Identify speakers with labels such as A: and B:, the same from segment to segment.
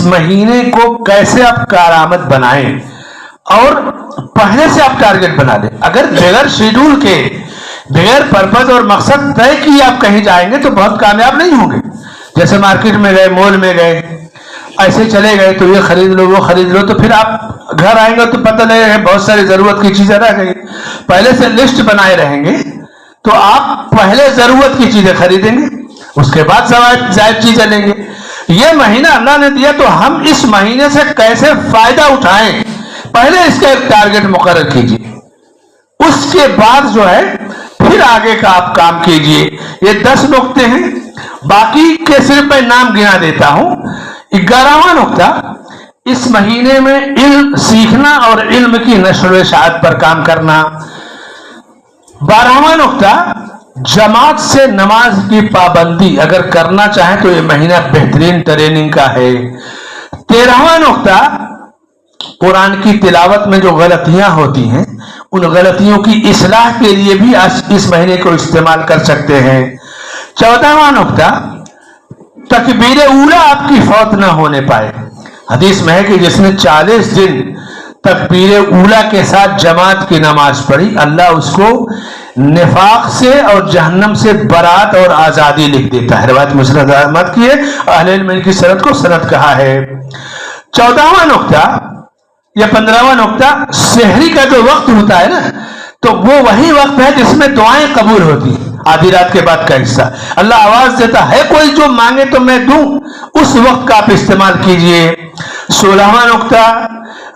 A: महीने को कैसे आप कारआमद बनाएं और पहले से आप टारगेट बना लें। अगर बगैर शेड्यूल के, बगैर पर्पज और मकसद तय किए आप कहीं जाएंगे तो बहुत कामयाब नहीं होंगे। जैसे मार्केट में गए, मॉल में गए, ऐसे चले गए तो ये खरीद लो, वो खरीद लो, तो फिर आप घर आएंगे तो पता लगेगा बहुत सारी जरूरत की चीजें रह गई। पहले से लिस्ट बनाए रहेंगे तो आप पहले जरूरत की चीजें खरीदेंगे, उसके बाद जायज चीजें लेंगे। ये महीना अल्लाह ने दिया तो हम इस महीने से कैसे फायदा उठाएं, पहले इसका एक टारगेट मुकर्रर कीजिए, उसके बाद जो है फिर आगे का आप काम कीजिए। ये 10 नुक्ते हैं, बाकी के सिर्फ मैं नाम गिना देता हूं। 11वां नुक्ता, इस महीने में इल्म सीखना और इल्म की नशर व इशाअत पर काम करना। 12वां नुक्ता, जमात से नमाज की पाबंदी अगर करना चाहे तो ये महीना बेहतरीन ट्रेनिंग का है। 13वां नुक्ता, कुरान की तिलावत में जो गलतियां होती हैं उन गलतियों की इस्लाह के लिए भी इस महीने को इस्तेमाल कर सकते हैं। 14वां नुक्ता, तकबीर ऊला आपकी फौत ना होने पाए। हदीस में है कि जिसने 40 दिन तकबीर ऊला के साथ जमात की नमाज पढ़ी, अल्लाह उसको निफाक से और जहन्नम से बरात और आजादी लिख देता है। रिवायत मुस्लिम अहमद की है, अहले इल्म की सनद को सनद कहा है। 14वां नुक्ता या 15वां नुक्ता, सहरी का जो वक्त होता है ना, तो वो वही वक्त है जिसमें दुआएं कबूल होती है। आधी रात के बाद का हिस्सा अल्लाह आवाज देता है, कोई जो मांगे तो मैं दूं, उस वक्त का आप इस्तेमाल कीजिए। 16वां नुक्ता,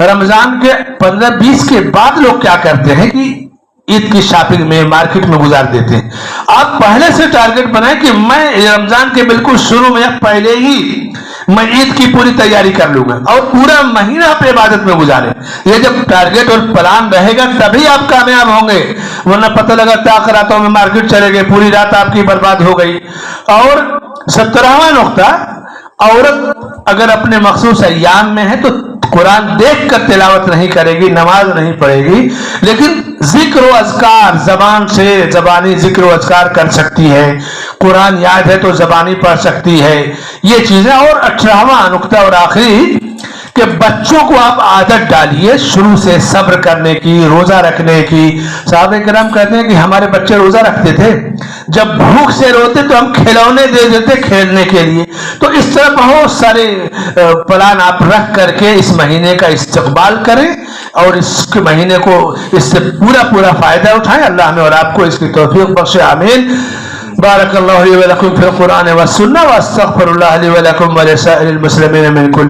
A: रमजान के 15-20 के बाद लोग क्या करते हैं कि ईद की शॉपिंग में, मार्केट में गुजार देते हैं। आप पहले से टारगेट बनाए कि मैं रमजान के बिल्कुल शुरू में या पहले ही मैं ईद की पूरी तैयारी कर लूंगा और पूरा महीना आप इबादत में गुजारें। ये जब टारगेट और प्लान रहेगा तभी आप कामयाब होंगे, वरना पता लगा ताक रातों में मार्केट चले गए, पूरी रात आपकी बर्बाद हो गई। और 17वां नुक्ता, औरत अगर अपने मखसूस अय्याम में है तो कुरान देख कर तिलावत नहीं करेगी, नमाज नहीं पढ़ेगी, लेकिन जिक्र व अज़कार जबान से जबानी जिक्र व अज़कार कर सकती है। कुरान याद है तो जबानी पढ़ सकती है, ये चीजें। और 18वां नुक्ता और आखिरी, कि बच्चों को आप आदत डालिए शुरू से सब्र करने की, रोजा रखने की। साहबे किराम कहते हैं कि हमारे बच्चे रोजा रखते थे, जब भूख से रोते तो हम खिलौने दे देते खेलने के लिए। तो इस तरह बहुत सारे प्लान आप रख करके इस महीने का इस्तकबाल करें और इस महीने को इससे पूरा फायदा उठाएं। अल्लाह हमें और आपको इसकी तौफीक बख्शे, आमीन। बारकल्लाहु ली व लकुम फिल कुरान व सुन्नह व अस्तगफिरुल्लाह ली व लकुम व लिसाइरिल मुस्लिमीन मिन कुल्ल